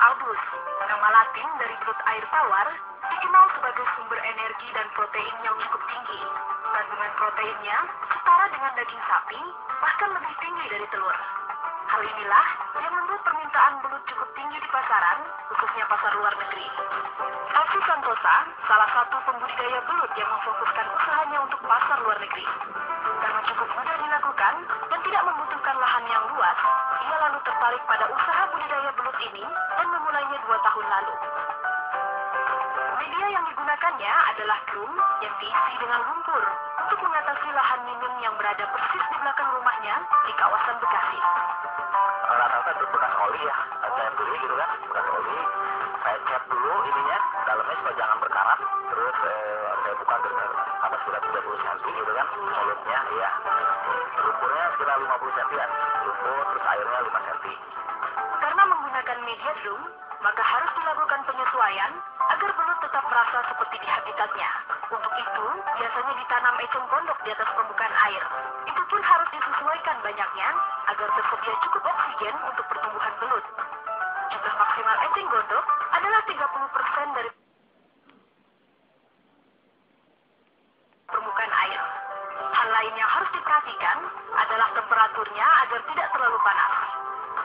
albus, nama latin dari belut air tawar, dikenal sebagai sumber energi dan protein yang cukup tinggi. Kandungan proteinnya setara dengan daging sapi, bahkan lebih tinggi dari telur. Hal inilah yang membuat permintaan belut cukup tinggi di pasaran, khususnya pasar luar negeri. Elvi Santosa, salah satu pembudidaya belut yang memfokuskan usahanya untuk pasar luar negeri. Karena cukup mudah dilakukan dan tidak membutuhkan lahan yang luas, ia lalu tertarik pada usaha budidaya belut ini dan memulainya 2 tahun lalu. Media yang digunakannya adalah drum yang diisi dengan lumpur untuk mengatasi lahan minim yang berada persis di belakang rumahnya di kawasan Bekasi. Rata-rata itu bekas oli ya, saya beli gitu kan, bekas oli. Saya cat dulu ininya, dalamnya supaya jangan berkarat. Terus saya buka dengan sudah 30 cm gitu kan, mulutnya ya. Lumpurnya sekitar 50 cm kan, lumpur terus airnya 5 cm. Karena menggunakan media drum, maka harus dilakukan penyesuaian agar belut tetap merasa seperti di habitatnya. Untuk itu, biasanya ditanam eceng gondok di atas permukaan air. Itu pun harus disesuaikan banyaknya agar tersedia cukup oksigen untuk pertumbuhan belut. Jumlah maksimal eceng gondok adalah 30% dari permukaan air. Hal lain yang harus diperhatikan adalah temperaturnya agar tidak terlalu panas.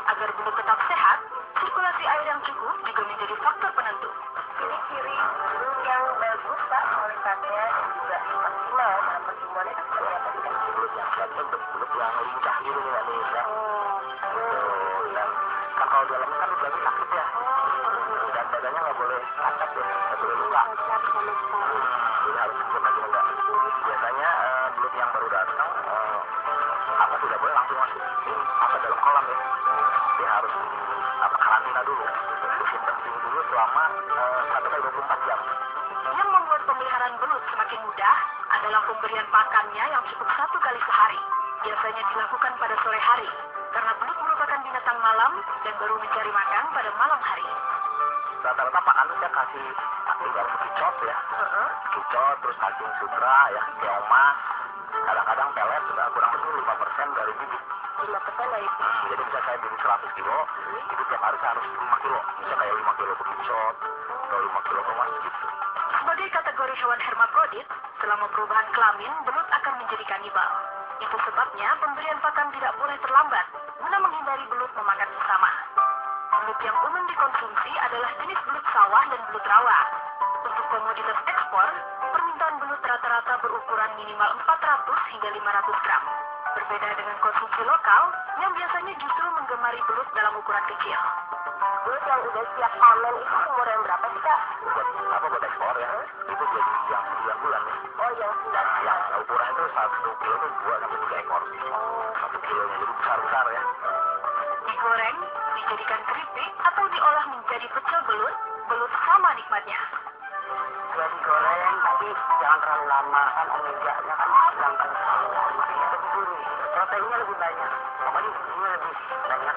Agar belut tetap sehat, sirkulasi air yang cukup juga menjadi faktor penentu. Ciri-ciri belut yang bagus, Pak, kualitasnya dan juga maksimal dalam pertumbuhannya itu seperti apa? Belut yang sehat itu belut yang lincah gitu ya nih ya. Dan kan kalau dalamnya kan udah sakit ya. Dan dadanya nggak boleh cacat ya, nggak boleh luka. Jadi harus sempurna juga. Biasanya belut yang baru datang apa tidak boleh langsung masuk apa dalam kolam ya. Dia harus karantina dulu, disimpan dulu selama 1-24 jam. Yang membuat pemeliharaan belut semakin mudah adalah pemberian pakannya yang cukup 1 kali sehari. Biasanya dilakukan pada sore hari, karena belut merupakan binatang malam dan baru mencari makan pada malam hari. Rata-rata pakan saya kasih kicot ya, kicot terus cacing sutra ya, keomas, kadang-kadang pelet sudah kurang lebih 5% dari bibit. 5% dari itu. Jadi bisa saya beli 100 kilo, itu tiap hari saya harus 5 kilo. Bisa kayak 5 kilo bekicot, atau 5 kilo kemas gitu. Sebagai kategori hewan hermafrodit, selama perubahan kelamin, belut akan menjadi kanibal. Itu sebabnya pemberian pakan tidak boleh terlambat, guna menghindari belut memakan sesama. Belut yang umum dikonsumsi adalah jenis belut sawah dan belut rawa. Untuk komoditas ekspor, permintaan belut rata-rata berukuran minimal 400 hingga 500 gram. Berbeda dengan konsumsi lokal, yang biasanya justru menggemari belut dalam ukuran kecil. Belut yang udah siap panen itu umur yang berapa sih, Kak? Buat ekspor ya, itu jadi yang 9 bulan ya. Oh, yang 9 bulan. Yang ukuran itu 1 kilo itu 2-3 ekor. 1 kilonya, jadi besar-besar ya. Digoreng, dijadikan keripik, atau diolah menjadi pecel belut, belut sama nikmatnya. Ya digoreng, tapi jangan terlalu lama, kan omega-nya kan sedangkan terlalu lama. Lebih gurih, proteinnya lebih banyak, pokoknya gizinya lebih banyak.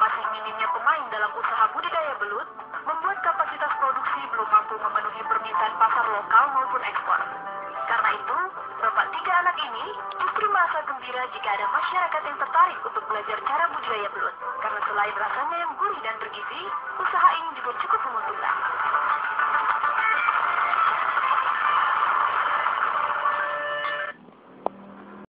Masih minimnya pemain dalam usaha budidaya belut, membuat kapasitas produksi belum mampu memenuhi permintaan pasar lokal maupun ekspor. Karena itu, bapak 3 anak ini justru merasa gembira jika ada masyarakat yang tertarik untuk belajar cara budidaya belut. Karena selain rasanya yang gurih dan bergizi, usaha ini juga cukup menguntungkan.